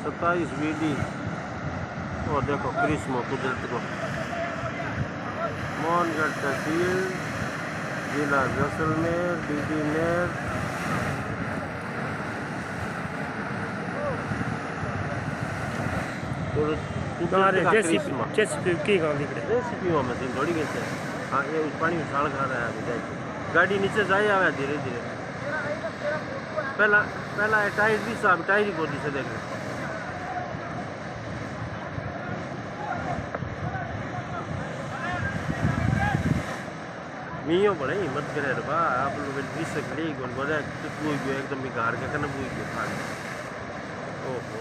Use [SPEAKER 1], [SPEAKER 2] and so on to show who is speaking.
[SPEAKER 1] 27 BD। और देखो क्रिस्मो कुदरत को। मोहनगढ़ तहसील, जिला जैसलमेर, DD नेर। रेसिपी में दिन थोड़ी गई। हाँ ये उस पानी में छाल खा रहा है अभी। गाड़ी नीचे जाए आवे धीरे धीरे। पहला टायर भी साहब टायर ही गोदी से देख। मियो बड़े हिम्मत करे रे बा आप लोग बीस से खड़ी गोल बोले एकदम बिगाड़ के करना बुई के खा। ओहो